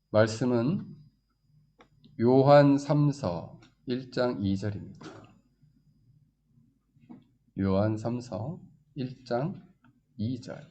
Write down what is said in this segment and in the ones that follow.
말씀은 요한 3서 1장 2절입니다. 요한 3서 1장 2절.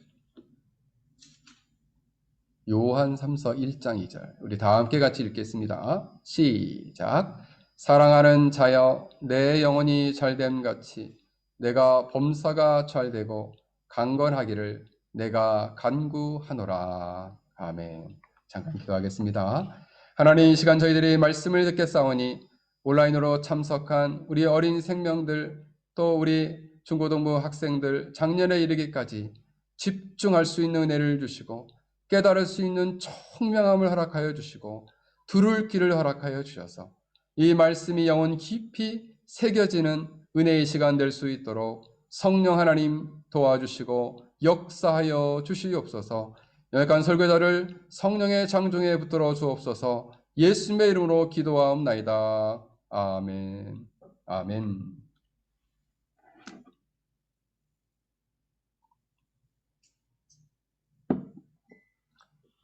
요한 3서 1장 2절. 우리 다 함께 같이 읽겠습니다. 시작. 사랑하는 자여, 내 영혼이 잘됨 같이 내가 범사가 잘되고 강건하기를 내가 간구하노라. 아멘. 잠깐 기도하겠습니다. 하나님, 이 시간 저희들이 말씀을 듣겠사오니 온라인으로 참석한 우리 어린 생명들, 또 우리 중고등부 학생들 작년에 이르기까지 집중할 수 있는 은혜를 주시고 깨달을 수 있는 청명함을 허락하여 주시고 들을 길을 허락하여 주셔서 이 말씀이 영혼 깊이 새겨지는 은혜의 시간 될 수 있도록 성령 하나님 도와주시고 역사하여 주시옵소서. 연약한 설교자를 성령의 장중에 붙들어 주옵소서. 예수님의 이름으로 기도하옵나이다. 아멘. 아멘.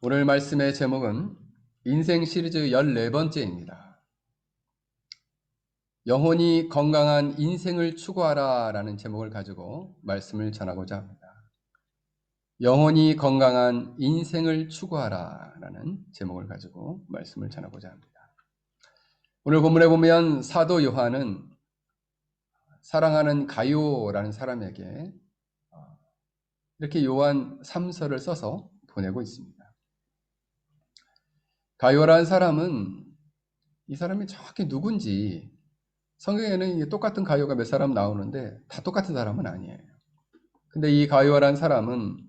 오늘 말씀의 제목은 인생 시리즈 14번째입니다. 영혼이 건강한 인생을 추구하라 라는 제목을 가지고 말씀을 전하고자 합니다. 영혼이 건강한 인생을 추구하라 라는 제목을 가지고 말씀을 전하고자 합니다. 오늘 본문에 보면 사도 요한은 사랑하는 가요라는 사람에게 이렇게 요한 3서를 써서 보내고 있습니다. 가요라는 사람은 이 사람이 정확히 누군지 성경에는 똑같은 가요가 몇 사람 나오는데 다 똑같은 사람은 아니에요. 근데 이 가요라는 사람은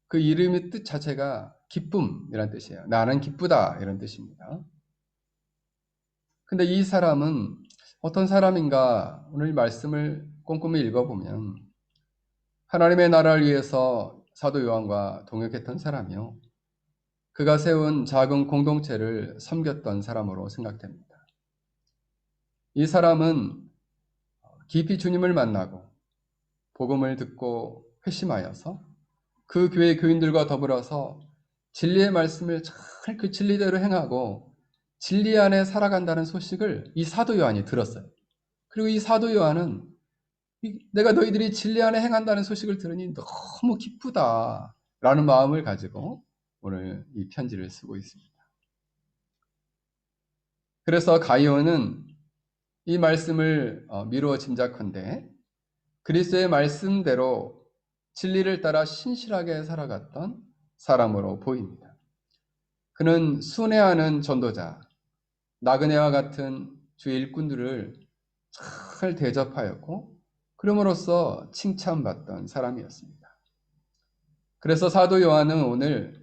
그 이름의 뜻 자체가 기쁨이라는 뜻이에요. 나는 기쁘다 이런 뜻입니다. 근데 이 사람은 어떤 사람인가 오늘 말씀을 꼼꼼히 읽어보면 하나님의 나라를 위해서 사도 요한과 동역했던 사람이요. 그가 세운 작은 공동체를 섬겼던 사람으로 생각됩니다. 이 사람은 깊이 주님을 만나고 복음을 듣고 회심하여서 그 교회 교인들과 더불어서 진리의 말씀을 잘 그 진리대로 행하고 진리 안에 살아간다는 소식을 이 사도 요한이 들었어요. 그리고 이 사도 요한은 내가 너희들이 진리 안에 행한다는 소식을 들으니 너무 기쁘다라는 마음을 가지고 오늘 이 편지를 쓰고 있습니다. 그래서 가이오는 이 말씀을 미루어 짐작컨대 그리스도의 말씀대로 진리를 따라 신실하게 살아갔던 사람으로 보입니다. 그는 순회하는 전도자, 나그네와 같은 주의 일꾼들을 잘 대접하였고 그럼으로써 칭찬받던 사람이었습니다. 그래서 사도 요한은 오늘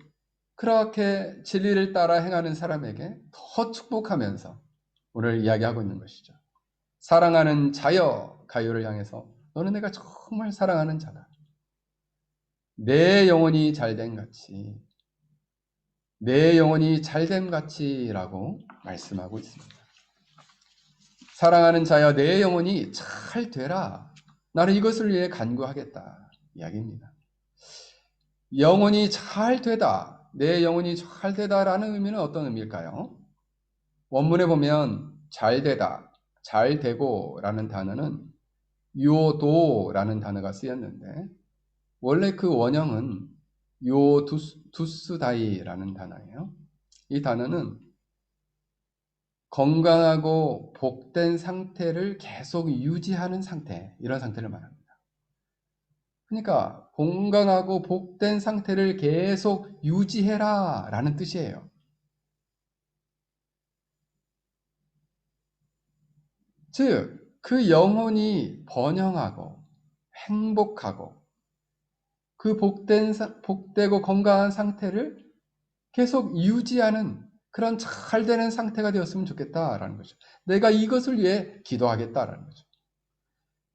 그렇게 진리를 따라 행하는 사람에게 더 축복하면서 오늘 이야기하고 있는 것이죠. 사랑하는 자여 가요를 향해서 너는 내가 정말 사랑하는 자다. 내 영혼이 잘된 같이 내 영혼이 잘됨 같이라고 말씀하고 있습니다. 사랑하는 자여 내 영혼이 잘 되라. 나는 이것을 위해 간구하겠다. 이야기입니다. 영혼이 잘 되다. 내 영혼이 잘 되다라는 의미는 어떤 의미일까요? 원문에 보면 잘 되다, 잘 되고라는 단어는 요도라는 단어가 쓰였는데 원래 그 원형은 요두스다이라는 단어예요. 이 단어는 건강하고 복된 상태를 계속 유지하는 상태, 이런 상태를 말합니다. 그러니까 건강하고 복된 상태를 계속 유지해라 라는 뜻이에요. 즉, 그 영혼이 번영하고 행복하고 그 복되고 건강한 상태를 계속 유지하는 그런 잘 되는 상태가 되었으면 좋겠다라는 거죠. 내가 이것을 위해 기도하겠다라는 거죠.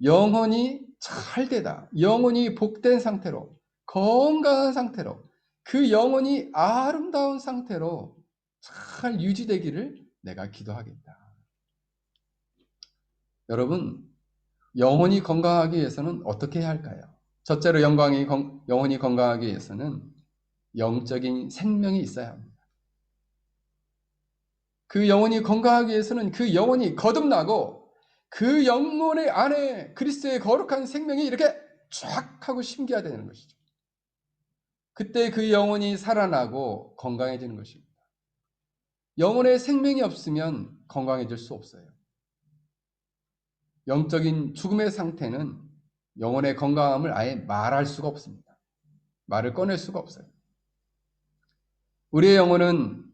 영혼이 잘 되다. 영혼이 복된 상태로, 건강한 상태로, 그 영혼이 아름다운 상태로 잘 유지되기를 내가 기도하겠다. 여러분, 영혼이 건강하기 위해서는 어떻게 해야 할까요? 첫째로 영혼이 건강하기 위해서는 영적인 생명이 있어야 합니다. 그 영혼이 건강하기 위해서는 그 영혼이 거듭나고 그 영혼의 안에 그리스도의 거룩한 생명이 이렇게 쫙 하고 심겨야 되는 것이죠. 그때 그 영혼이 살아나고 건강해지는 것입니다. 영혼의 생명이 없으면 건강해질 수 없어요. 영적인 죽음의 상태는 영혼의 건강함을 아예 말할 수가 없습니다. 말을 꺼낼 수가 없어요. 우리의 영혼은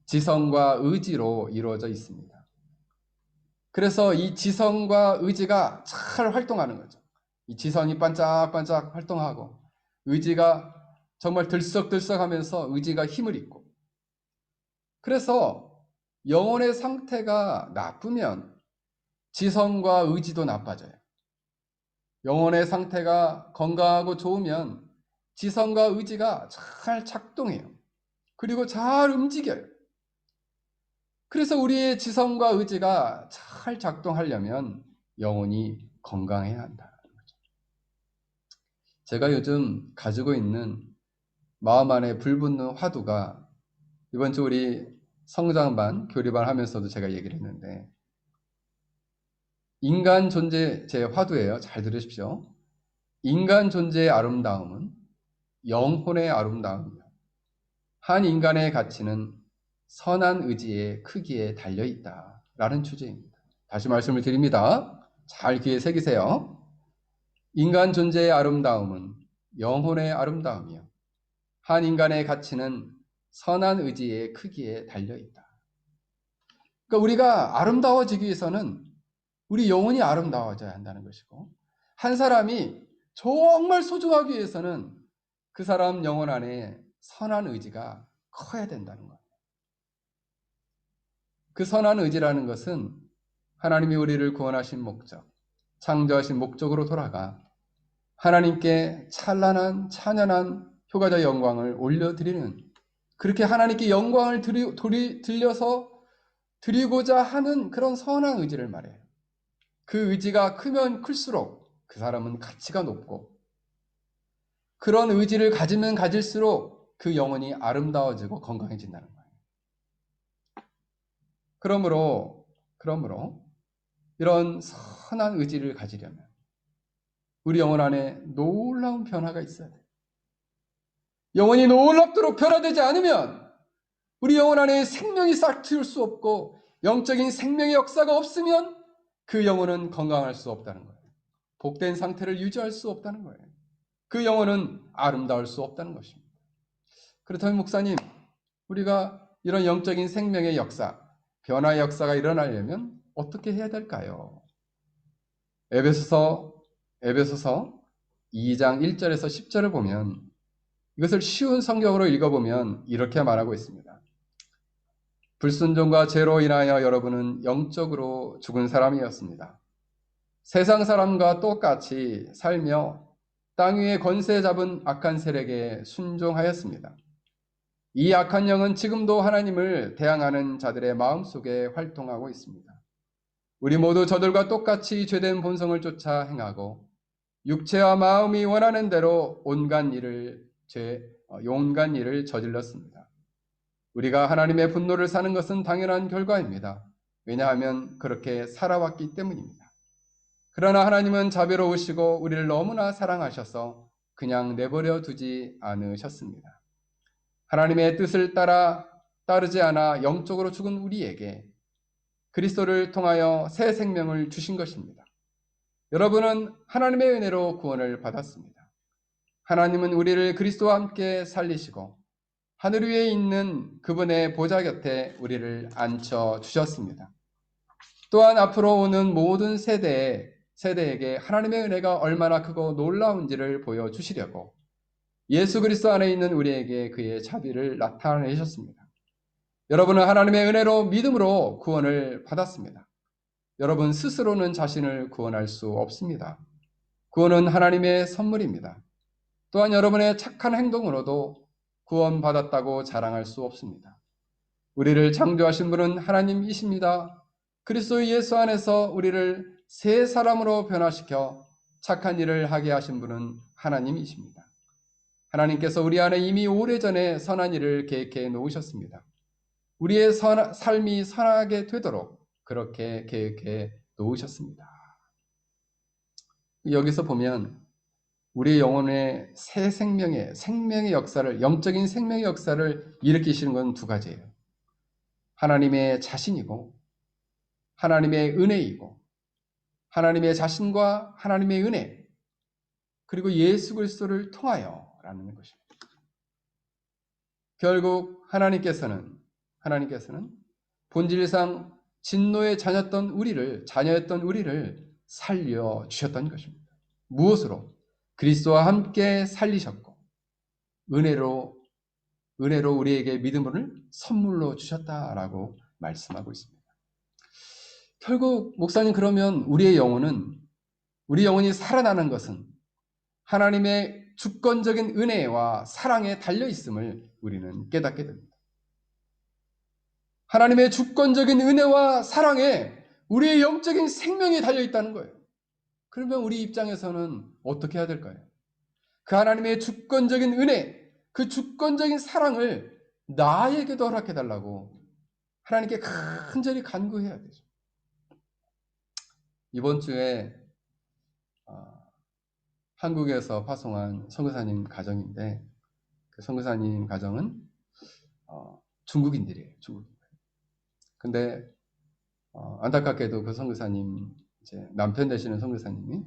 지성과 의지로 이루어져 있습니다. 그래서 이 지성과 의지가 잘 활동하는 거죠. 이 지성이 반짝반짝 활동하고 의지가 정말 들썩들썩하면서 의지가 힘을 입고, 그래서 영혼의 상태가 나쁘면 지성과 의지도 나빠져요. 영혼의 상태가 건강하고 좋으면 지성과 의지가 잘 작동해요. 그리고 잘 움직여요. 그래서 우리의 지성과 의지가 잘 작동하려면 영혼이 건강해야 한다는 거죠. 제가 요즘 가지고 있는 마음 안에 불붙는 화두가, 이번 주 우리 성장반, 교리반 하면서도 제가 얘기를 했는데, 인간 존재, 제 화두예요. 잘 들으십시오. 인간 존재의 아름다움은 영혼의 아름다움이며 한 인간의 가치는 선한 의지의 크기에 달려있다 라는 주제입니다. 다시 말씀을 드립니다. 잘 귀에 새기세요. 인간 존재의 아름다움은 영혼의 아름다움이요 한 인간의 가치는 선한 의지의 크기에 달려있다. 그러니까 우리가 아름다워지기 위해서는 우리 영혼이 아름다워져야 한다는 것이고, 한 사람이 정말 소중하기 위해서는 그 사람 영혼 안에 선한 의지가 커야 된다는 거예요. 그 선한 의지라는 것은 하나님이 우리를 구원하신 목적, 창조하신 목적으로 돌아가 하나님께 찬란한 찬연한 효과적 영광을 올려드리는, 그렇게 하나님께 영광을 들려서 드리고자 하는 그런 선한 의지를 말해요. 그 의지가 크면 클수록 그 사람은 가치가 높고, 그런 의지를 가지면 가질수록 그 영혼이 아름다워지고 건강해진다는 거예요. 그러므로 이런 선한 의지를 가지려면 우리 영혼 안에 놀라운 변화가 있어야 돼요. 영혼이 놀랍도록 변화되지 않으면 우리 영혼 안에 생명이 싹 틔울 수 없고, 영적인 생명의 역사가 없으면 그 영혼은 건강할 수 없다는 거예요. 복된 상태를 유지할 수 없다는 거예요. 그 영혼은 아름다울 수 없다는 것입니다. 그렇다면 목사님, 우리가 이런 영적인 생명의 역사, 변화의 역사가 일어나려면 어떻게 해야 될까요? 에베소서 2장 1절에서 10절을 보면, 이것을 쉬운 성경으로 읽어보면 이렇게 말하고 있습니다. 불순종과 죄로 인하여 여러분은 영적으로 죽은 사람이었습니다. 세상 사람과 똑같이 살며 땅 위에 권세 잡은 악한 세력에 순종하였습니다. 이 악한 영은 지금도 하나님을 대항하는 자들의 마음속에 활동하고 있습니다. 우리 모두 저들과 똑같이 죄된 본성을 쫓아 행하고 육체와 마음이 원하는 대로 온갖 일을 저질렀습니다. 우리가 하나님의 분노를 사는 것은 당연한 결과입니다. 왜냐하면 그렇게 살아왔기 때문입니다. 그러나 하나님은 자비로우시고 우리를 너무나 사랑하셔서 그냥 내버려 두지 않으셨습니다. 하나님의 뜻을 따르지 않아 영적으로 죽은 우리에게 그리스도를 통하여 새 생명을 주신 것입니다. 여러분은 하나님의 은혜로 구원을 받았습니다. 하나님은 우리를 그리스도와 함께 살리시고 하늘 위에 있는 그분의 보좌 곁에 우리를 앉혀 주셨습니다. 또한 앞으로 오는 모든 세대에게 하나님의 은혜가 얼마나 크고 놀라운지를 보여주시려고 예수 그리스도 안에 있는 우리에게 그의 자비를 나타내셨습니다. 여러분은 하나님의 은혜로 믿음으로 구원을 받았습니다. 여러분 스스로는 자신을 구원할 수 없습니다. 구원은 하나님의 선물입니다. 또한 여러분의 착한 행동으로도 구원받았다고 자랑할 수 없습니다. 우리를 창조하신 분은 하나님이십니다. 그리스도 예수 안에서 우리를 새 사람으로 변화시켜 착한 일을 하게 하신 분은 하나님이십니다. 하나님께서 우리 안에 이미 오래전에 선한 일을 계획해 놓으셨습니다. 우리의 삶이 선하게 되도록 그렇게 계획해 놓으셨습니다. 여기서 보면 우리 영혼의 새 생명의 역사를, 영적인 생명의 역사를 일으키시는 건 두 가지예요. 하나님의 자신이고 하나님의 은혜이고, 하나님의 자신과 하나님의 은혜, 그리고 예수 그리스도를 통하여라는 것입니다. 결국 하나님께서는 본질상 진노의 자녀였던 우리를 살려주셨던 것입니다. 무엇으로? 그리스도와 함께 살리셨고 은혜로 우리에게 믿음을 선물로 주셨다라고 말씀하고 있습니다. 결국 목사님, 그러면 우리 영혼이 살아나는 것은 하나님의 주권적인 은혜와 사랑에 달려있음을 우리는 깨닫게 됩니다. 하나님의 주권적인 은혜와 사랑에 우리의 영적인 생명이 달려있다는 거예요. 그러면 우리 입장에서는 어떻게 해야 될까요? 그 하나님의 주권적인 은혜, 그 주권적인 사랑을 나에게도 허락해달라고 하나님께 간절히 간구해야 되죠. 이번 주에 한국에서 파송한 선교사님 가정인데, 그 선교사님 가정은 중국인들이에요. 중국인들. 근데 안타깝게도 그 선교사님, 이제 남편 되시는 선교사님이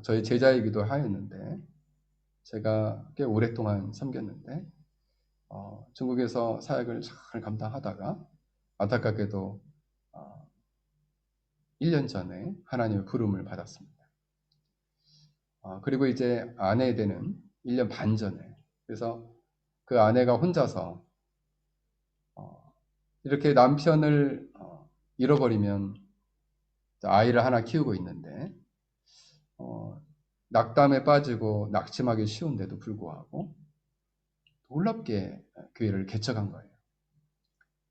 저희 제자이기도 하였는데, 제가 꽤 오랫동안 섬겼는데 중국에서 사역을 잘 감당하다가 안타깝게도 1년 전에 하나님의 부름을 받았습니다. 그리고 이제 아내 되는 1년 반 전에, 그래서 그 아내가 혼자서 이렇게 남편을 잃어버리면 아이를 하나 키우고 있는데 낙담에 빠지고 낙심하기 쉬운데도 불구하고 놀랍게 교회를 개척한 거예요.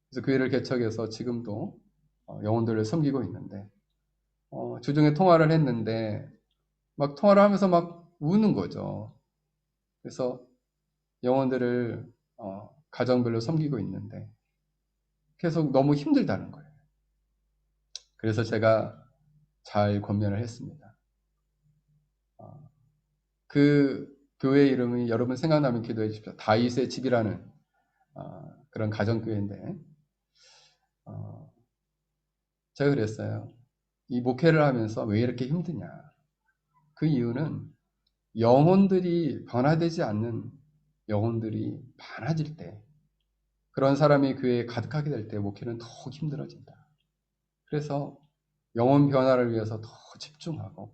그래서 교회를 개척해서 지금도 영혼들을 섬기고 있는데 주중에 통화를 했는데 막 통화를 하면서 막 우는 거죠. 그래서 영혼들을 가정별로 섬기고 있는데 계속 너무 힘들다는 거예요. 그래서 제가 잘 권면을 했습니다. 그 교회 이름이 여러분 생각나면 기도해 주십시오. 다윗의 집이라는 그런 가정교회인데 제가 그랬어요. 이 목회를 하면서 왜 이렇게 힘드냐? 그 이유는 영혼들이 변화되지 않는 영혼들이 많아질 때, 그런 사람이 교회에 가득하게 될 때 목회는 더욱 힘들어진다. 그래서 영혼 변화를 위해서 더 집중하고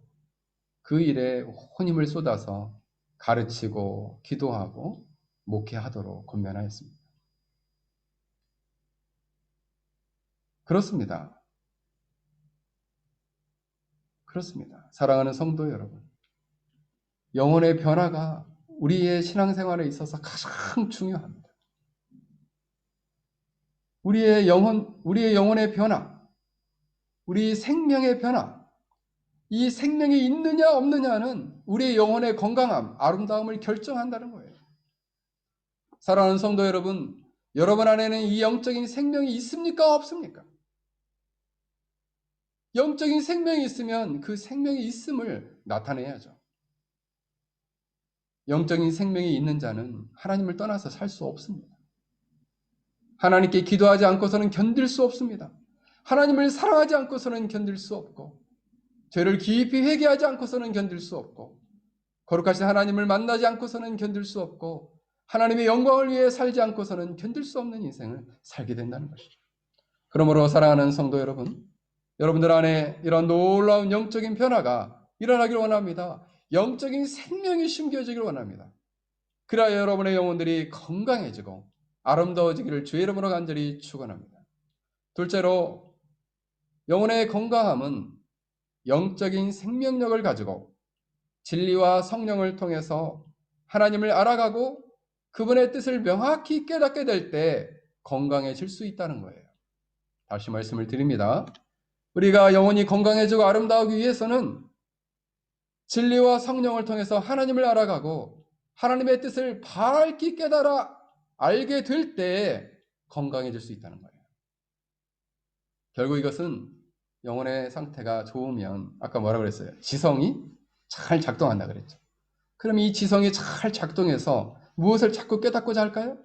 그 일에 온 힘을 쏟아서 가르치고 기도하고 목회하도록 권면하였습니다. 그렇습니다. 사랑하는 성도 여러분, 영혼의 변화가 우리의 신앙생활에 있어서 가장 중요합니다. 우리의 영혼의 변화, 우리 생명의 변화, 이 생명이 있느냐 없느냐는 우리의 영혼의 건강함, 아름다움을 결정한다는 거예요. 사랑하는 성도 여러분, 여러분 안에는 이 영적인 생명이 있습니까? 없습니까? 영적인 생명이 있으면 그 생명이 있음을 나타내야죠. 영적인 생명이 있는 자는 하나님을 떠나서 살 수 없습니다. 하나님께 기도하지 않고서는 견딜 수 없습니다. 하나님을 사랑하지 않고서는 견딜 수 없고, 죄를 깊이 회개하지 않고서는 견딜 수 없고, 거룩하신 하나님을 만나지 않고서는 견딜 수 없고, 하나님의 영광을 위해 살지 않고서는 견딜 수 없는 인생을 살게 된다는 것이죠. 그러므로 사랑하는 성도 여러분, 여러분들 안에 이런 놀라운 영적인 변화가 일어나길 원합니다. 영적인 생명이 심겨지길 원합니다. 그래야 여러분의 영혼들이 건강해지고 아름다워지기를 주의 이름으로 간절히 축원합니다. 둘째로, 영혼의 건강함은 영적인 생명력을 가지고 진리와 성령을 통해서 하나님을 알아가고 그분의 뜻을 명확히 깨닫게 될 때 건강해질 수 있다는 거예요. 다시 말씀을 드립니다. 우리가 영혼이 건강해지고 아름다우기 위해서는 진리와 성령을 통해서 하나님을 알아가고 하나님의 뜻을 밝히 깨달아 알게 될 때 건강해질 수 있다는 거예요. 결국 이것은 영혼의 상태가 좋으면 아까 뭐라 그랬어요? 지성이 잘 작동한다 그랬죠. 그럼 이 지성이 잘 작동해서 무엇을 자꾸 깨닫고자 할까요?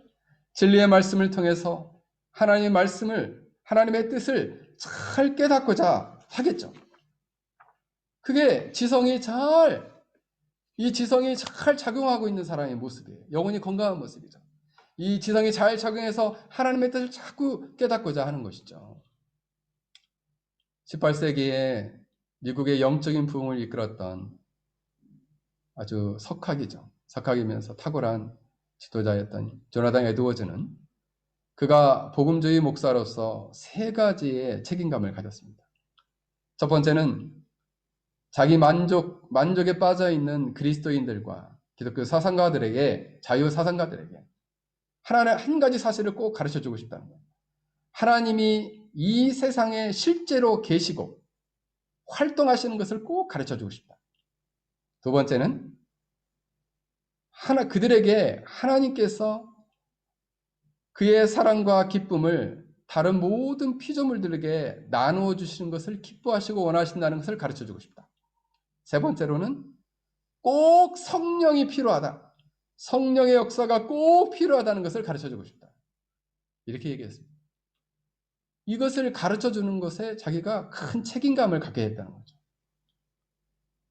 진리의 말씀을 통해서 하나님의 말씀을, 하나님의 뜻을 잘 깨닫고자 하겠죠. 그게 이 지성이 잘 작용하고 있는 사람의 모습이에요. 영혼이 건강한 모습이죠. 이 지성이 잘 작용해서 하나님의 뜻을 자꾸 깨닫고자 하는 것이죠. 18세기에 미국의 영적인 부흥을 이끌었던 아주 석학이죠. 석학이면서 탁월한 지도자였던 조나단 에드워즈는 그가 복음주의 목사로서 세 가지의 책임감을 가졌습니다. 첫 번째는 자기 만족에 빠져 있는 그리스도인들과 기독교 사상가들에게, 자유 사상가들에게 한 가지 사실을 꼭 가르쳐 주고 싶다는 거예요. 하나님이 이 세상에 실제로 계시고 활동하시는 것을 꼭 가르쳐 주고 싶다. 두 번째는 그들에게 하나님께서 그의 사랑과 기쁨을 다른 모든 피조물들에게 나누어 주시는 것을 기뻐하시고 원하신다는 것을 가르쳐 주고 싶다. 세 번째로는 꼭 성령이 필요하다. 성령의 역사가 꼭 필요하다는 것을 가르쳐 주고 싶다. 이렇게 얘기했습니다. 이것을 가르쳐 주는 것에 자기가 큰 책임감을 갖게 했다는 거죠.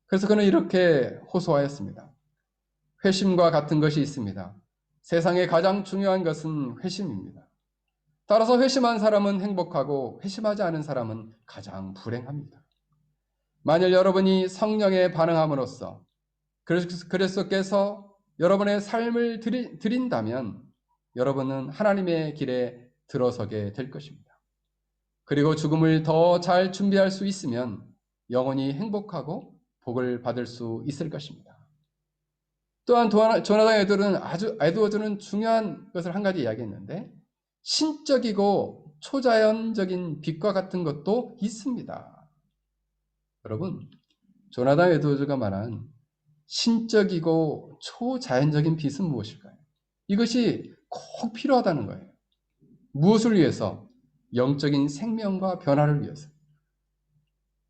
그래서 그는 이렇게 호소하였습니다. 회심과 같은 것이 있습니다. 세상에 가장 중요한 것은 회심입니다. 따라서 회심한 사람은 행복하고 회심하지 않은 사람은 가장 불행합니다. 만일 여러분이 성령에 반응함으로써 그리스도께서 여러분의 삶을 드린다면 여러분은 하나님의 길에 들어서게 될 것입니다. 그리고 죽음을 더 잘 준비할 수 있으면 영원히 행복하고 복을 받을 수 있을 것입니다. 또한 조나단 에드워즈는 중요한 것을 한 가지 이야기했는데 신적이고 초자연적인 빛과 같은 것도 있습니다. 여러분, 조나단 에드워즈가 말한 신적이고 초자연적인 빛은 무엇일까요? 이것이 꼭 필요하다는 거예요. 무엇을 위해서? 영적인 생명과 변화를 위해서.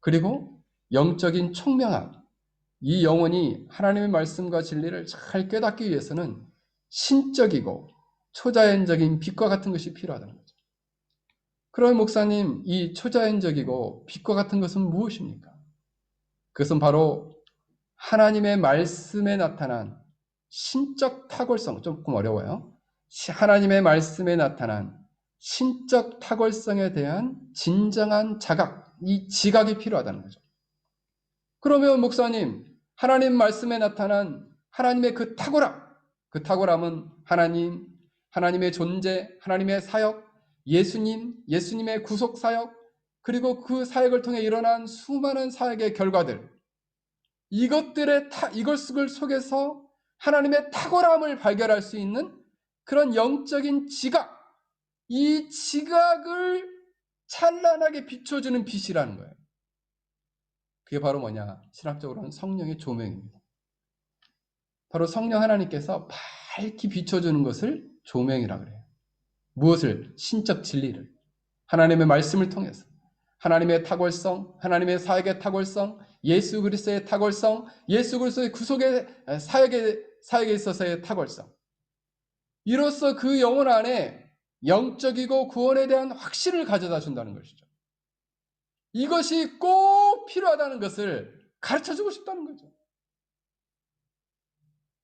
그리고 영적인 총명함. 이 영혼이 하나님의 말씀과 진리를 잘 깨닫기 위해서는 신적이고 초자연적인 빛과 같은 것이 필요하다는 거죠. 그럼 목사님, 이 초자연적이고 빛과 같은 것은 무엇입니까? 그것은 바로 하나님의 말씀에 나타난 신적 탁월성, 조금 어려워요. 하나님의 말씀에 나타난 신적 탁월성에 대한 진정한 자각, 이 지각이 필요하다는 거죠. 그러면 목사님, 하나님 말씀에 나타난 하나님의 그 탁월함은 하나님의 존재, 하나님의 사역, 예수님의 구속 사역, 그리고 그 사역을 통해 일어난 수많은 사역의 결과들, 이것을 속에서 하나님의 탁월함을 발견할 수 있는 그런 영적인 지각, 이 지각을 찬란하게 비춰주는 빛이라는 거예요. 그게 바로 뭐냐? 신학적으로는 성령의 조명입니다. 바로 성령 하나님께서 밝히 비춰주는 것을 조명이라고 그래요. 무엇을? 신적 진리를. 하나님의 말씀을 통해서. 하나님의 탁월성, 하나님의 사역의 탁월성, 예수 그리스도의 탁월성, 예수 그리스도의 구속의 사역에 있어서의 탁월성. 이로써 그 영혼 안에 영적이고 구원에 대한 확신을 가져다 준다는 것이죠. 이것이 꼭 필요하다는 것을 가르쳐주고 싶다는 거죠.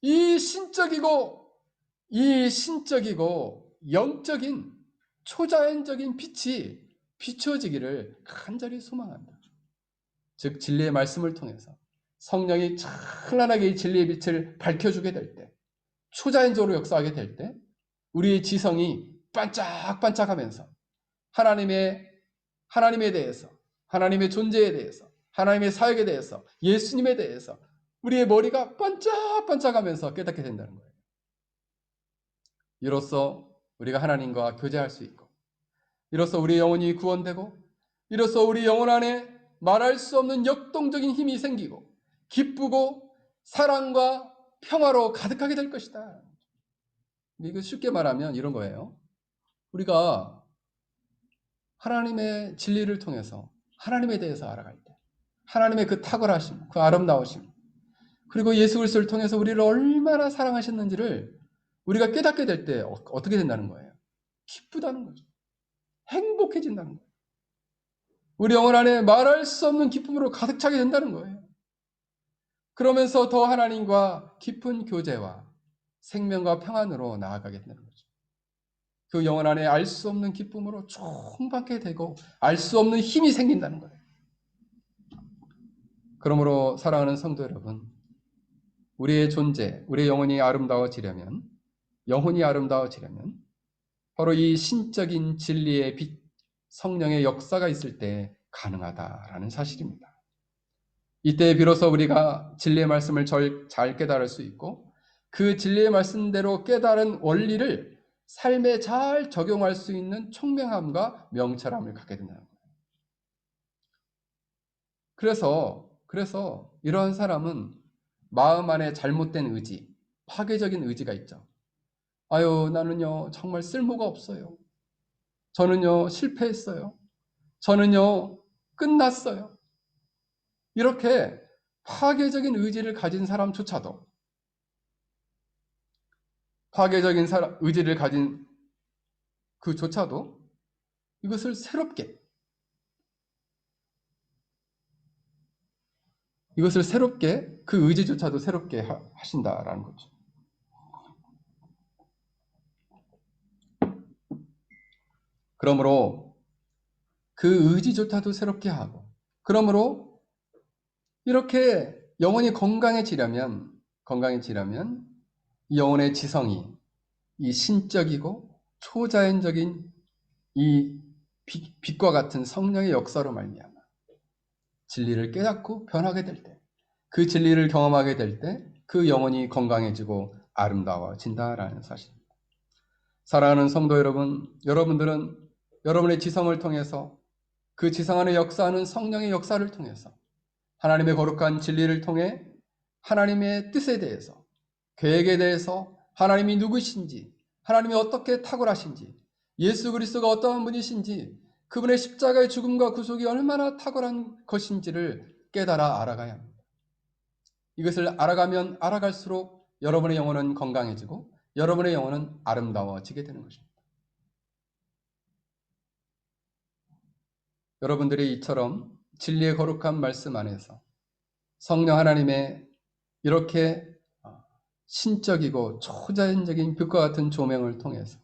이 신적이고 영적인 초자연적인 빛이 비추어지기를 간절히 소망한다. 즉 진리의 말씀을 통해서 성령이 찬란하게 이 진리의 빛을 밝혀주게 될 때, 초자연적으로 역사하게 될 때 우리의 지성이 반짝반짝하면서 하나님에 대해서, 하나님의 존재에 대해서, 하나님의 사역에 대해서, 예수님에 대해서 우리의 머리가 반짝반짝하면서 깨닫게 된다는 거예요. 이로써 우리가 하나님과 교제할 수 있고, 이로써 우리 영혼이 구원되고, 이로써 우리 영혼 안에 말할 수 없는 역동적인 힘이 생기고, 기쁘고 사랑과 평화로 가득하게 될 것이다. 이거 쉽게 말하면 이런 거예요. 우리가 하나님의 진리를 통해서 하나님에 대해서 알아갈 때, 하나님의 그 탁월하심, 그 아름다우심, 그리고 예수 그리스도를 통해서 우리를 얼마나 사랑하셨는지를 우리가 깨닫게 될 때 어떻게 된다는 거예요? 기쁘다는 거죠. 행복해진다는 거예요. 우리 영혼 안에 말할 수 없는 기쁨으로 가득 차게 된다는 거예요. 그러면서 더 하나님과 깊은 교제와 생명과 평안으로 나아가게 된다는 거죠. 그 영혼 안에 알 수 없는 기쁨으로 충만하게 되고 알 수 없는 힘이 생긴다는 거예요. 그러므로 사랑하는 성도 여러분, 우리의 존재, 우리의 영혼이 아름다워지려면, 영혼이 아름다워지려면 바로 이 신적인 진리의 빛, 성령의 역사가 있을 때 가능하다라는 사실입니다. 이때 비로소 우리가 진리의 말씀을 잘 깨달을 수 있고 그 진리의 말씀대로 깨달은 원리를 삶에 잘 적용할 수 있는 총명함과 명철함을 갖게 된다는 거예요. 그래서 이러한 사람은 마음 안에 잘못된 의지, 파괴적인 의지가 있죠. 아유, 나는요 정말 쓸모가 없어요. 저는요 실패했어요. 저는요 끝났어요. 이렇게 파괴적인 의지를 가진 사람조차도, 파괴적인 의지를 가진 그조차도 이것을 새롭게 그 의지조차도 새롭게 하신다라는 거죠. 그러므로 그 의지조차도 새롭게 하고, 그러므로 이렇게 영혼이 건강해지려면 이 영혼의 지성이 이 신적이고 초자연적인 이 빛과 같은 성령의 역사로 말미암아 진리를 깨닫고 변하게 될 때, 그 진리를 경험하게 될 때 그 영혼이 건강해지고 아름다워진다라는 사실입니다. 사랑하는 성도 여러분, 여러분들은 여러분의 지성을 통해서, 그 지성 안에 역사하는 성령의 역사를 통해서 하나님의 거룩한 진리를 통해 하나님의 뜻에 대해서, 계획에 대해서, 하나님이 누구신지, 하나님이 어떻게 탁월하신지, 예수 그리스도가 어떠한 분이신지, 그분의 십자가의 죽음과 구속이 얼마나 탁월한 것인지를 깨달아 알아가야 합니다. 이것을 알아가면 알아갈수록 여러분의 영혼은 건강해지고 여러분의 영혼은 아름다워지게 되는 것입니다. 여러분들이 이처럼 진리의 거룩한 말씀 안에서 성령 하나님의 이렇게 신적이고 초자연적인 빛과 같은 조명을 통해서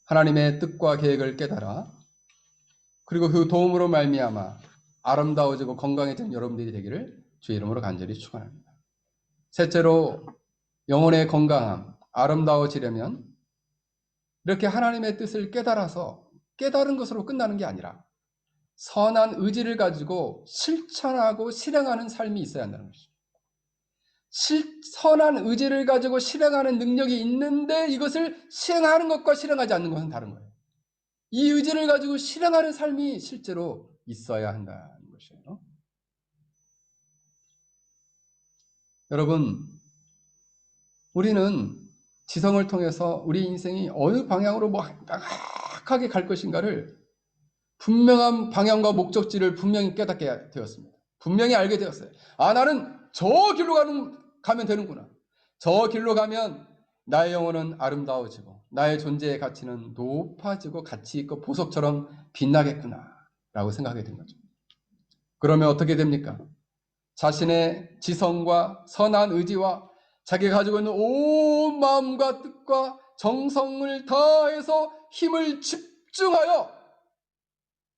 하나님의 뜻과 계획을 깨달아, 그리고 그 도움으로 말미암아 아름다워지고 건강해진 여러분들이 되기를 주의 이름으로 간절히 축원합니다. 셋째로, 영혼의 건강함, 아름다워지려면 이렇게 하나님의 뜻을 깨달아서 깨달은 것으로 끝나는 게 아니라 선한 의지를 가지고 실천하고 실행하는 삶이 있어야 한다는 것이죠. 선한 의지를 가지고 실행하는 능력이 있는데 이것을 실행하는 것과 실행하지 않는 것은 다른 거예요. 이 의지를 가지고 실행하는 삶이 실제로 있어야 한다는 것이에요. 여러분, 우리는 지성을 통해서 우리 인생이 어느 방향으로 명확하게 갈 것인가를 분명한 방향과 목적지를 분명히 깨닫게 되었습니다. 분명히 알게 되었어요. 아, 나는 저 길로 가면 되는구나. 저 길로 가면 나의 영혼은 아름다워지고 나의 존재의 가치는 높아지고 가치 있고 보석처럼 빛나겠구나 라고 생각하게 된 거죠. 그러면 어떻게 됩니까? 자신의 지성과 선한 의지와 자기가 가지고 있는 온 마음과 뜻과 정성을 다해서 힘을 집중하여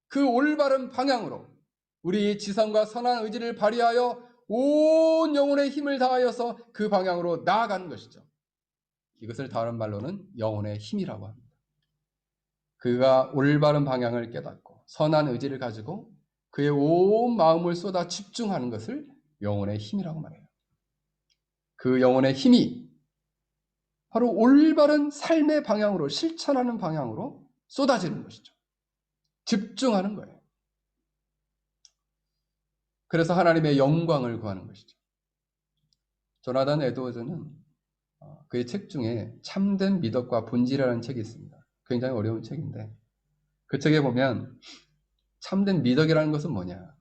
그 올바른 방향으로 우리 지성과 선한 의지를 발휘하여 온 영혼의 힘을 다하여서 그 방향으로 나아가는 것이죠. 이것을 다른 말로는 영혼의 힘이라고 합니다. 그가 올바른 방향을 깨닫고 선한 의지를 가지고 그의 온 마음을 쏟아 집중하는 것을 영혼의 힘이라고 말해요. 그 영혼의 힘이 바로 올바른 삶의 방향으로, 실천하는 방향으로 쏟아지는 것이죠. 집중하는 거예요. 그래서 하나님의 영광을 구하는 것이죠. 조나단 에드워즈는 그의 책 중에 참된 미덕과 본질이라는 책이 있습니다. 굉장히 어려운 책인데 그 책에 보면 참된 미덕이라는 것은 뭐냐?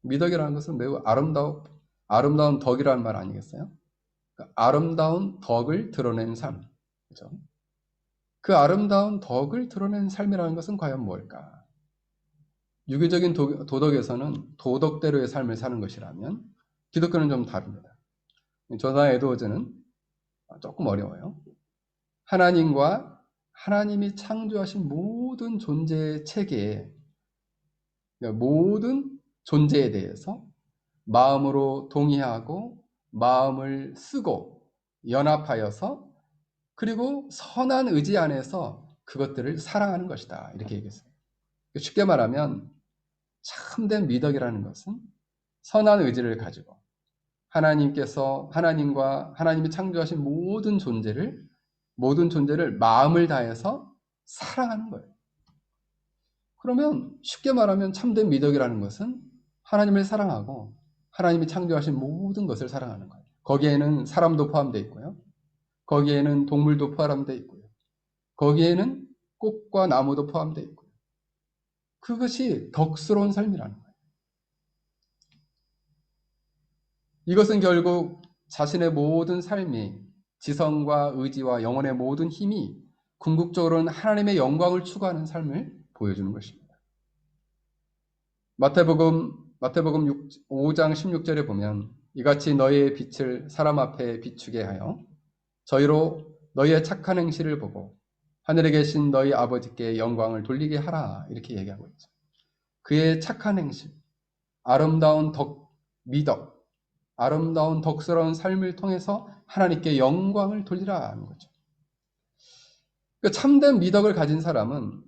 미덕이라는 것은 매우 아름다운 덕이라는 말 아니겠어요? 그러니까 아름다운 덕을 드러낸 삶. 그죠? 그 아름다운 덕을 드러낸 삶이라는 것은 과연 뭘까? 유교적인 도덕에서는 도덕대로의 삶을 사는 것이라면 기독교는 좀 다릅니다. 조나 에드워즈는 조금 어려워요. 하나님이 창조하신 모든 존재의 체계에 그러니까 모든 존재에 대해서 마음으로 동의하고 마음을 쓰고 연합하여서 그리고 선한 의지 안에서 그것들을 사랑하는 것이다. 이렇게 얘기했어요. 쉽게 말하면 참된 미덕이라는 것은 선한 의지를 가지고 하나님과 하나님이 창조하신 모든 존재를 마음을 다해서 사랑하는 거예요. 그러면 쉽게 말하면 참된 미덕이라는 것은 하나님을 사랑하고 하나님이 창조하신 모든 것을 사랑하는 거예요. 거기에는 사람도 포함되어 있고요. 거기에는 동물도 포함되어 있고요. 거기에는 꽃과 나무도 포함되어 있고요. 그것이 덕스러운 삶이라는 거예요. 이것은 결국 자신의 모든 삶이 지성과 의지와 영혼의 모든 힘이 궁극적으로는 하나님의 영광을 추구하는 삶을 보여주는 것입니다. 마태복음 5장 16절에 보면 이같이 너희의 빛을 사람 앞에 비추게 하여 저희로 너희의 착한 행실을 보고 하늘에 계신 너희 아버지께 영광을 돌리게 하라 이렇게 얘기하고 있죠. 그의 착한 행실, 아름다운 미덕, 아름다운 덕스러운 삶을 통해서 하나님께 영광을 돌리라는 거죠. 그러니까 참된 미덕을 가진 사람은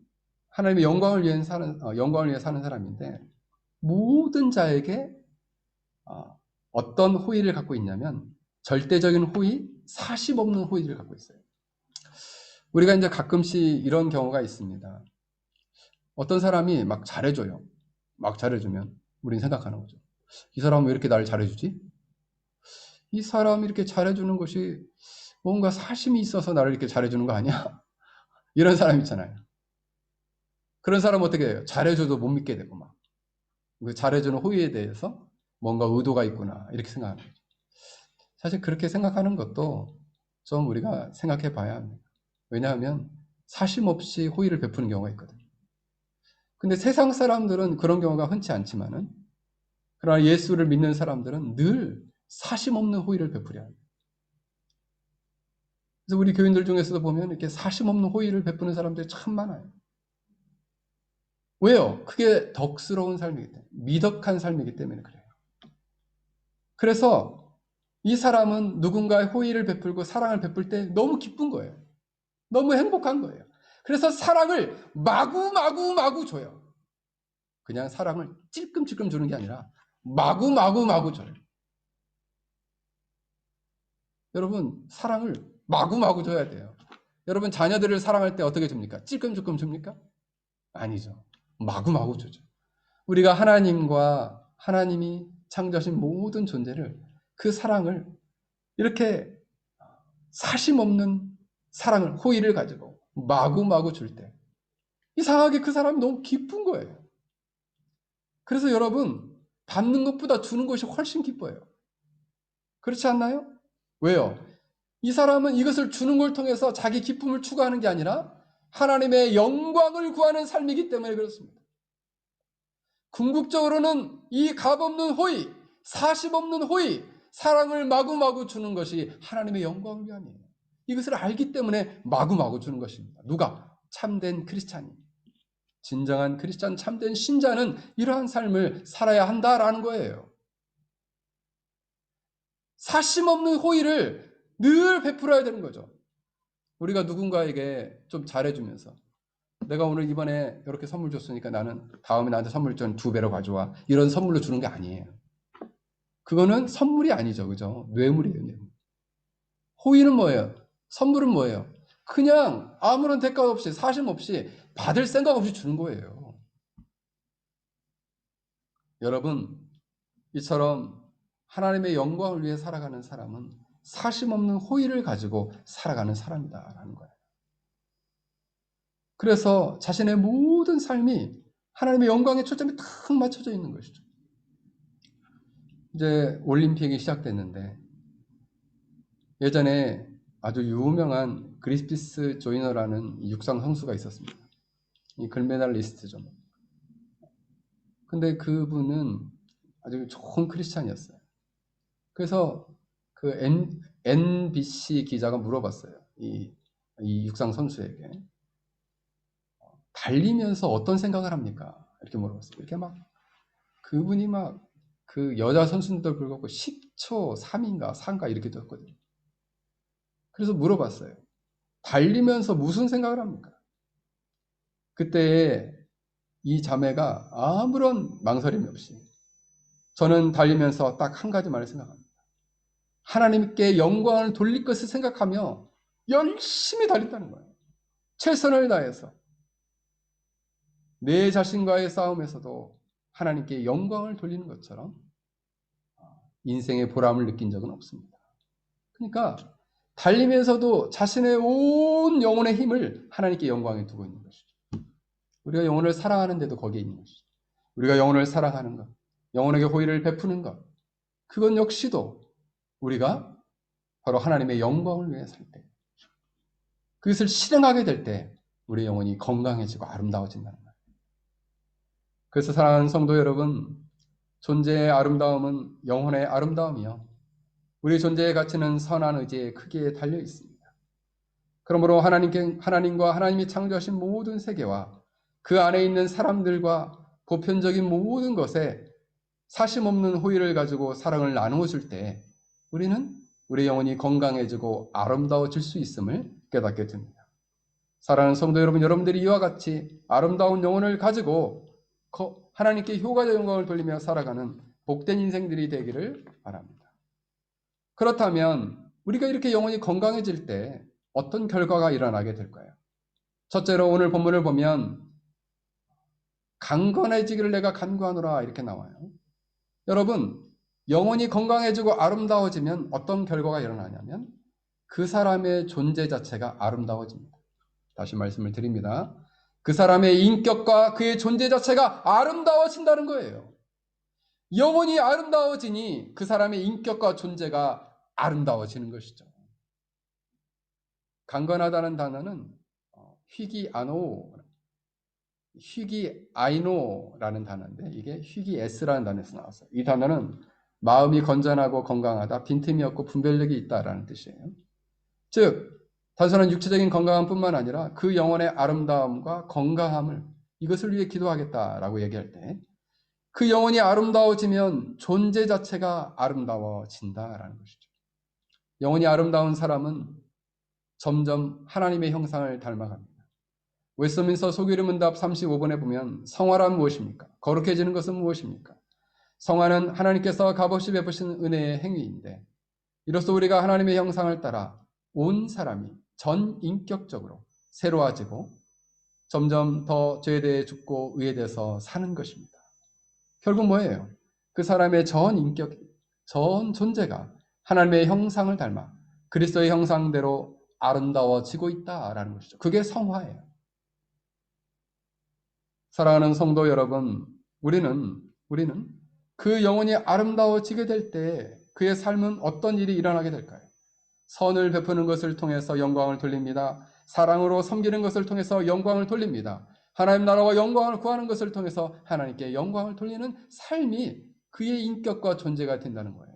하나님의 영광을 위해 사는 사람인데 모든 자에게 어떤 호의를 갖고 있냐면 절대적인 호의, 사심 없는 호의를 갖고 있어요. 우리가 이제 가끔씩 이런 경우가 있습니다. 어떤 사람이 막 잘해줘요. 막 잘해주면 우리는 생각하는 거죠. 이 사람은 왜 이렇게 나를 잘해주지? 이 사람이 이렇게 잘해주는 것이 뭔가 사심이 있어서 나를 이렇게 잘해주는 거 아니야? 이런 사람 있잖아요. 그런 사람은 어떻게 해요? 잘해줘도 못 믿게 되고 막. 그 잘해주는 호의에 대해서 뭔가 의도가 있구나 이렇게 생각하는 거죠. 사실 그렇게 생각하는 것도 좀 우리가 생각해 봐야 합니다. 왜냐하면 사심 없이 호의를 베푸는 경우가 있거든요. 근데 세상 사람들은 그런 경우가 흔치 않지만은 그러나 예수를 믿는 사람들은 늘 사심 없는 호의를 베푸려 합니다. 그래서 우리 교인들 중에서도 보면 이렇게 사심 없는 호의를 베푸는 사람들이 참 많아요. 왜요? 그게 덕스러운 삶이기 때문에, 미덕한 삶이기 때문에 그래요. 그래서 이 사람은 누군가의 호의를 베풀고 사랑을 베풀 때 너무 기쁜 거예요. 너무 행복한 거예요. 그래서 사랑을 마구 줘요. 그냥 사랑을 찔끔찔끔 주는 게 아니라 마구 줘요. 여러분, 사랑을 마구 줘야 돼요. 여러분, 자녀들을 사랑할 때 어떻게 줍니까? 찔끔찔끔 줍니까? 아니죠. 마구 주죠. 우리가 하나님이 창조하신 모든 존재를 그 사랑을 이렇게 사심 없는 사랑을, 호의를 가지고 마구 줄 때 이상하게 그 사람이 너무 기쁜 거예요. 그래서 여러분, 받는 것보다 주는 것이 훨씬 기뻐요. 그렇지 않나요? 왜요? 이 사람은 이것을 주는 걸 통해서 자기 기쁨을 추구하는 게 아니라 하나님의 영광을 구하는 삶이기 때문에 그렇습니다. 궁극적으로는 이 값없는 호의, 사심 없는 호의, 사랑을 마구 주는 것이 하나님의 영광을 위함이에요. 이것을 알기 때문에 마구 주는 것입니다. 누가? 참된 크리스찬이. 진정한 크리스찬 참된 신자는 이러한 삶을 살아야 한다라는 거예요. 사심 없는 호의를 늘 베풀어야 되는 거죠. 우리가 누군가에게 좀 잘해주면서 내가 오늘 이번에 이렇게 선물 줬으니까 나는 다음에 나한테 선물 좀 2배로 가져와. 이런 선물로 주는 게 아니에요. 그거는 선물이 아니죠. 그죠? 뇌물이에요. 뇌물. 호의는 뭐예요? 선물은 뭐예요? 그냥 아무런 대가 없이 사심 없이 받을 생각 없이 주는 거예요. 여러분, 이처럼 하나님의 영광을 위해 살아가는 사람은 사심 없는 호의를 가지고 살아가는 사람이다라는 거예요. 그래서 자신의 모든 삶이 하나님의 영광에 초점이 탁 맞춰져 있는 것이죠. 이제 올림픽이 시작됐는데 예전에 아주 유명한 그리피스 조이너라는 육상 선수가 있었습니다. 이 금메달리스트죠. 근데 그분은 아주 좋은 크리스찬이었어요. 그래서 그 NBC 기자가 물어봤어요. 이 육상 선수에게 달리면서 어떤 생각을 합니까? 이렇게 물어봤어요. 이렇게 막 그분이 막 그 여자 선수들 불구하고 10초 3인가 4인가 이렇게 됐거든요. 그래서 물어봤어요. 달리면서 무슨 생각을 합니까? 그때 이 자매가 아무런 망설임이 없이 저는 달리면서 딱 한 가지만을 생각합니다. 하나님께 영광을 돌릴 것을 생각하며 열심히 달렸다는 거예요. 최선을 다해서 내 자신과의 싸움에서도 하나님께 영광을 돌리는 것처럼 인생의 보람을 느낀 적은 없습니다. 그러니까 달리면서도 자신의 온 영혼의 힘을 하나님께 영광에 두고 있는 것이죠. 우리가 영혼을 사랑하는데도 거기에 있는 것이죠. 우리가 영혼을 사랑하는 것, 영혼에게 호의를 베푸는 것, 그건 역시도 우리가 바로 하나님의 영광을 위해 살 때, 그것을 실행하게 될 때 우리의 영혼이 건강해지고 아름다워진다는 거예요. 그래서 사랑하는 성도 여러분, 존재의 아름다움은 영혼의 아름다움이요, 우리 존재의 가치는 선한 의지에 크게 달려 있습니다. 그러므로 하나님과 하나님이 창조하신 모든 세계와 그 안에 있는 사람들과 보편적인 모든 것에 사심없는 호의를 가지고 사랑을 나누어 줄 때 우리는 우리 영혼이 건강해지고 아름다워질 수 있음을 깨닫게 됩니다. 사랑하는 성도 여러분, 여러분들이 이와 같이 아름다운 영혼을 가지고 하나님께 효과적 영광을 돌리며 살아가는 복된 인생들이 되기를 바랍니다. 그렇다면 우리가 이렇게 영혼이 건강해질 때 어떤 결과가 일어나게 될까요? 첫째로 오늘 본문을 보면 강건해지기를 내가 간구하노라 이렇게 나와요. 여러분, 영혼이 건강해지고 아름다워지면 어떤 결과가 일어나냐면 그 사람의 존재 자체가 아름다워집니다. 다시 말씀을 드립니다. 그 사람의 인격과 그의 존재 자체가 아름다워진다는 거예요. 영혼이 아름다워지니 그 사람의 인격과 존재가 아름다워지는 것이죠. 강건하다는 단어는 희귀아이노라는 단어인데 이게 희귀에스라는 단어에서 나왔어요. 이 단어는 마음이 건전하고 건강하다, 빈틈이 없고 분별력이 있다라는 뜻이에요. 즉 단순한 육체적인 건강함뿐만 아니라 그 영혼의 아름다움과 건강함을 이것을 위해 기도하겠다라고 얘기할 때 그 영혼이 아름다워지면 존재 자체가 아름다워진다라는 것이죠. 영혼이 아름다운 사람은 점점 하나님의 형상을 닮아갑니다. 웨스트민스터 소규리 문답 35번에 보면 성화란 무엇입니까? 거룩해지는 것은 무엇입니까? 성화는 하나님께서 값없이 베푸신 은혜의 행위인데 이로써 우리가 하나님의 형상을 따라 온 사람이 전 인격적으로 새로워지고 점점 더 죄에 대해 죽고 의에 대해서 사는 것입니다. 결국 뭐예요? 그 사람의 전 인격, 전 존재가 하나님의 형상을 닮아 그리스도의 형상대로 아름다워지고 있다라는 것이죠. 그게 성화예요. 사랑하는 성도 여러분, 우리는 그 영혼이 아름다워지게 될 때 그의 삶은 어떤 일이 일어나게 될까요? 선을 베푸는 것을 통해서 영광을 돌립니다. 사랑으로 섬기는 것을 통해서 영광을 돌립니다. 하나님 나라와 영광을 구하는 것을 통해서 하나님께 영광을 돌리는 삶이 그의 인격과 존재가 된다는 거예요.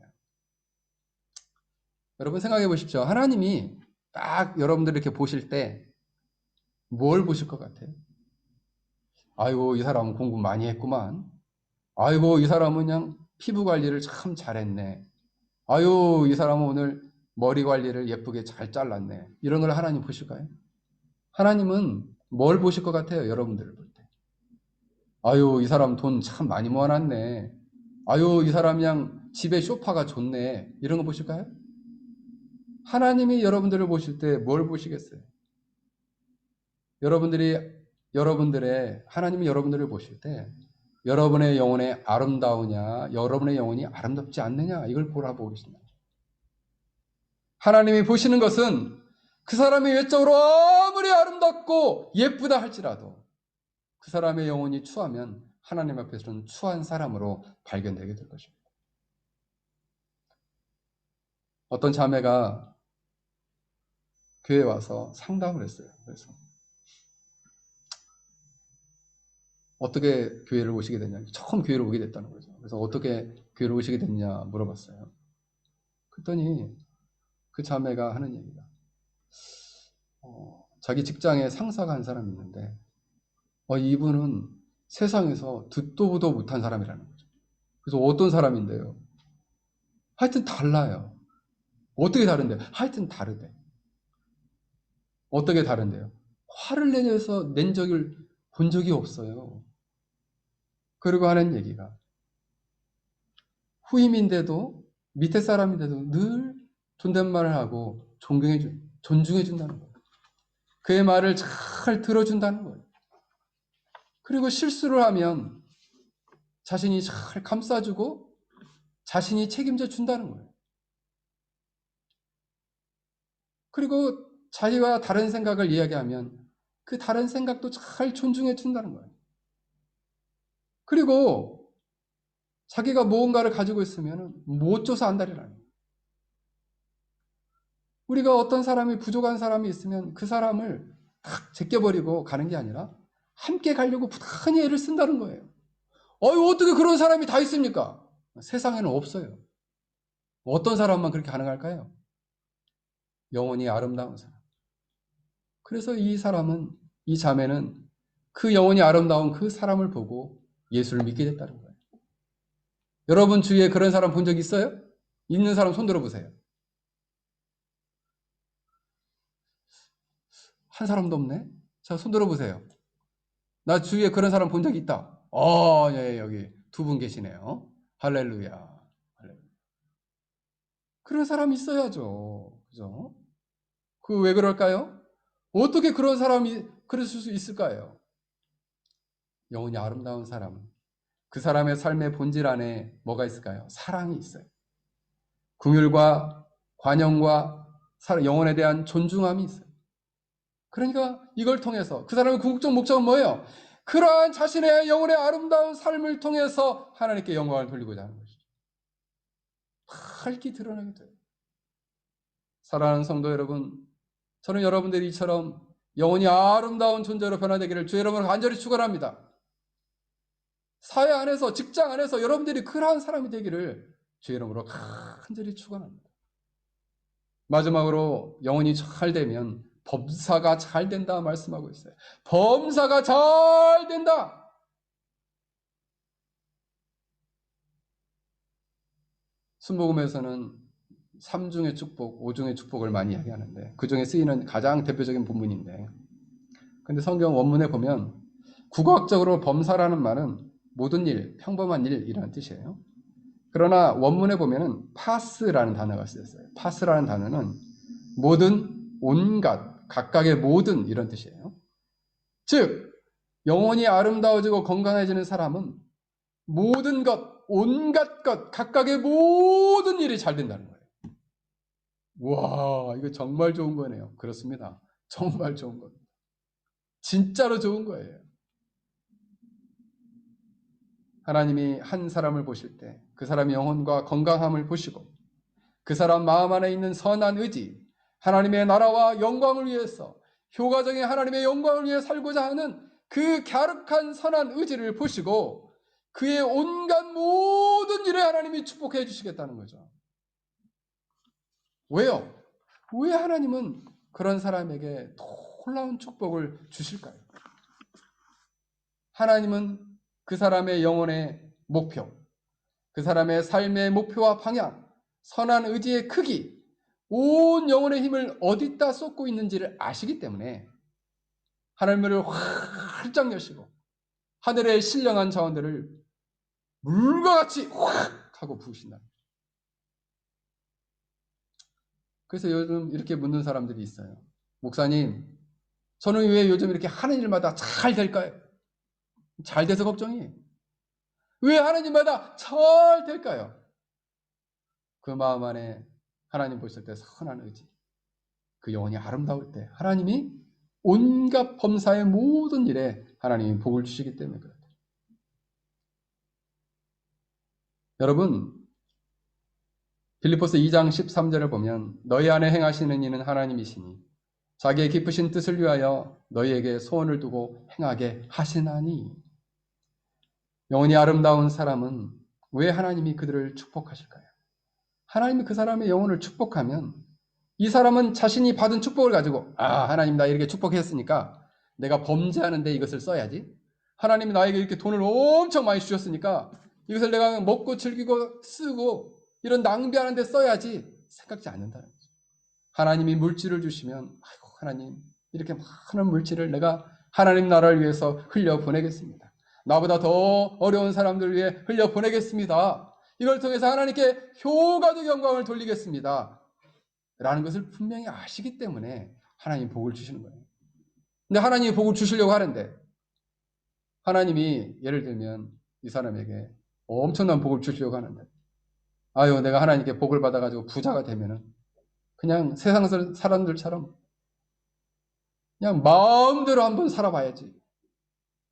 여러분 생각해 보십시오. 하나님이 딱 여러분들 이렇게 보실 때 뭘 보실 것 같아요? 아이고, 이 사람은 공부 많이 했구만. 아이고, 이 사람은 그냥 피부 관리를 참 잘했네. 아유, 이 사람은 오늘 머리 관리를 예쁘게 잘 잘랐네. 이런 걸 하나님 보실까요? 하나님은 뭘 보실 것 같아요? 여러분들을 볼 때. 아유, 이 사람 돈 참 많이 모아놨네. 아유, 이 사람 그냥 집에 소파가 좋네. 이런 거 보실까요? 하나님이 여러분들을 보실 때 뭘 보시겠어요? 하나님이 여러분들을 보실 때 여러분의 영혼이 아름다우냐, 여러분의 영혼이 아름답지 않느냐, 이걸 보라보고 계신다. 하나님이 보시는 것은 그 사람이 외적으로 아무리 아름답고 예쁘다 할지라도 그 사람의 영혼이 추하면 하나님 앞에서는 추한 사람으로 발견되게 될 것입니다. 어떤 자매가 교회에 와서 상담을 했어요. 그래서 어떻게 교회를 오시게 됐냐. 처음 교회를 오게 됐다는 거죠. 그래서 어떻게 교회를 오시게 됐냐 물어봤어요. 그랬더니 그 자매가 하는 얘기가 자기 직장에 상사가 한 사람이 있는데 이분은 세상에서 듣도 보도 못한 사람이라는 거죠. 그래서 어떤 사람인데요? 하여튼 달라요. 어떻게 다른데요? 하여튼 다르대. 어떻게 다른데요? 화를 낸 적을 본 적이 없어요. 그리고 하는 얘기가 후임인데도 밑에 사람인데도 늘 존댓말을 하고 존중해 준다는 거예요. 그의 말을 잘 들어준다는 거예요. 그리고 실수를 하면 자신이 잘 감싸주고 자신이 책임져 준다는 거예요. 그리고 자기가 다른 생각을 이야기하면 그 다른 생각도 잘 존중해 준다는 거예요. 그리고 자기가 무언가를 가지고 있으면 못 줘서 안달이라는 거예요. 우리가 어떤 사람이 부족한 사람이 있으면 그 사람을 탁 제껴버리고 가는 게 아니라 함께 가려고 부단히 애를 쓴다는 거예요. 어떻게 그런 사람이 다 있습니까? 세상에는 없어요. 어떤 사람만 그렇게 가능할까요? 영혼이 아름다운 사람. 그래서 이 자매는 그 영혼이 아름다운 그 사람을 보고 예수를 믿게 됐다는 거예요. 여러분 주위에 그런 사람 본 적 있어요? 있는 사람 손 들어보세요. 한 사람도 없네? 자, 손 들어보세요. 나 주위에 그런 사람 본 적 있다. 예, 여기 두 분 계시네요. 할렐루야. 할렐루야. 그런 사람 있어야죠. 그죠? 그 왜 그럴까요? 어떻게 그런 사람이 그랬을 수 있을까요? 영혼이 아름다운 사람. 그 사람의 삶의 본질 안에 뭐가 있을까요? 사랑이 있어요. 긍휼과 관용과 영혼에 대한 존중함이 있어요. 그러니까 이걸 통해서 그 사람의 궁극적 목적은 뭐예요? 그러한 자신의 영혼의 아름다운 삶을 통해서 하나님께 영광을 돌리고자 하는 것이죠. 밝히 드러나게 돼요. 사랑하는 성도 여러분, 저는 여러분들이 이처럼 영혼이 아름다운 존재로 변화되기를 주 여러분을 간절히 축원합니다. 사회 안에서, 직장 안에서 여러분들이 그러한 사람이 되기를 주 이름으로 간절히 축원합니다. 마지막으로 영혼이 잘 되면 범사가 잘 된다 말씀하고 있어요. 범사가 잘 된다. 순복음에서는 3중의 축복, 5중의 축복을 많이 이야기하는데 그 중에 쓰이는 가장 대표적인 본문인데 근데 성경 원문에 보면 국어학적으로 범사라는 말은 모든 일, 평범한 일이라는 뜻이에요. 그러나 원문에 보면은 파스라는 단어가 쓰였어요. 파스라는 단어는 모든, 온갖, 각각의 모든 이런 뜻이에요. 즉 영혼이 아름다워지고 건강해지는 사람은 모든 것, 온갖 것, 각각의 모든 일이 잘 된다는 거예요. 와, 이거 정말 좋은 거네요. 그렇습니다. 정말 좋은 겁니다. 진짜로 좋은 거예요. 하나님이 한 사람을 보실 때 그 사람의 영혼과 건강함을 보시고 그 사람 마음 안에 있는 선한 의지, 하나님의 나라와 영광을 위해서 효과적인 하나님의 영광을 위해 살고자 하는 그 갸륵한 선한 의지를 보시고 그의 온갖 모든 일에 하나님이 축복해 주시겠다는 거죠. 왜요? 왜 하나님은 그런 사람에게 놀라운 축복을 주실까요? 하나님은 그 사람의 영혼의 목표, 그 사람의 삶의 목표와 방향, 선한 의지의 크기, 온 영혼의 힘을 어디다 쏟고 있는지를 아시기 때문에 하늘문을 활짝 여시고 하늘의 신령한 자원들을 물과 같이 확 하고 부으신다. 그래서 요즘 이렇게 묻는 사람들이 있어요. 목사님, 저는 왜 요즘 이렇게 하는 일마다 잘 될까요? 잘 돼서 걱정이에요. 왜 하는 일마다 잘 될까요? 그 마음 안에 하나님 보실 때 선한 의지, 그 영혼이 아름다울 때 하나님이 온갖 범사의 모든 일에 하나님이 복을 주시기 때문에 그렇다. 여러분, 빌립보서 2장 13절을 보면 너희 안에 행하시는 이는 하나님이시니 자기의 깊으신 뜻을 위하여 너희에게 소원을 두고 행하게 하시나니. 영혼이 아름다운 사람은 왜 하나님이 그들을 축복하실까요? 하나님이 그 사람의 영혼을 축복하면 이 사람은 자신이 받은 축복을 가지고 하나님 나 이렇게 축복했으니까 내가 범죄하는데 이것을 써야지. 하나님이 나에게 이렇게 돈을 엄청 많이 주셨으니까 이것을 내가 먹고 즐기고 쓰고 이런 낭비하는 데 써야지 생각지 않는다는 거죠. 하나님이 물질을 주시면 아이고 하나님 이렇게 많은 물질을 내가 하나님 나라를 위해서 흘려보내겠습니다. 나보다 더 어려운 사람들 위해 흘려보내겠습니다. 이걸 통해서 하나님께 효과적 영광을 돌리겠습니다. 라는 것을 분명히 아시기 때문에 하나님 복을 주시는 거예요. 근데 하나님이 복을 주시려고 하는데 하나님이 예를 들면 이 사람에게 엄청난 복을 주시려고 하는데 내가 하나님께 복을 받아가지고 부자가 되면은 그냥 세상 사람들처럼 그냥 마음대로 한번 살아봐야지.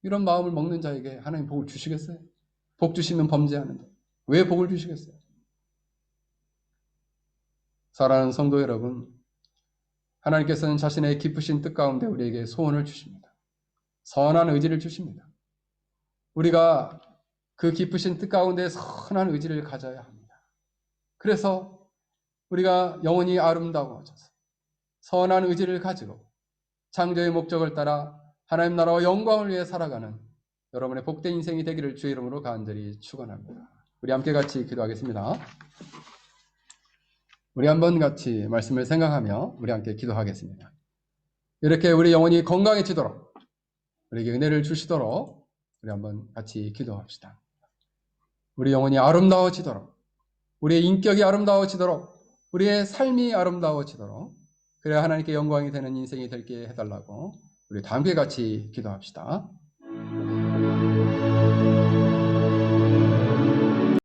이런 마음을 먹는 자에게 하나님 복을 주시겠어요? 복 주시면 범죄하는데 왜 복을 주시겠어요? 사랑하는 성도 여러분, 하나님께서는 자신의 깊으신 뜻 가운데 우리에게 소원을 주십니다. 선한 의지를 주십니다. 우리가 그 깊으신 뜻 가운데 선한 의지를 가져야 합니다. 그래서 우리가 영혼이 아름다워져서 선한 의지를 가지고 창조의 목적을 따라 하나님 나라와 영광을 위해 살아가는 여러분의 복된 인생이 되기를 주의 이름으로 간절히 축원합니다. 우리 함께 같이 기도하겠습니다. 우리 한번 같이 말씀을 생각하며 우리 함께 기도하겠습니다. 이렇게 우리 영혼이 건강해지도록 우리에게 은혜를 주시도록 우리 한번 같이 기도합시다. 우리 영혼이 아름다워지도록 우리의 인격이 아름다워지도록 우리의 삶이 아름다워지도록 그래야 하나님께 영광이 되는 인생이 되게 해달라고 우리 다 함께 같이 기도합시다.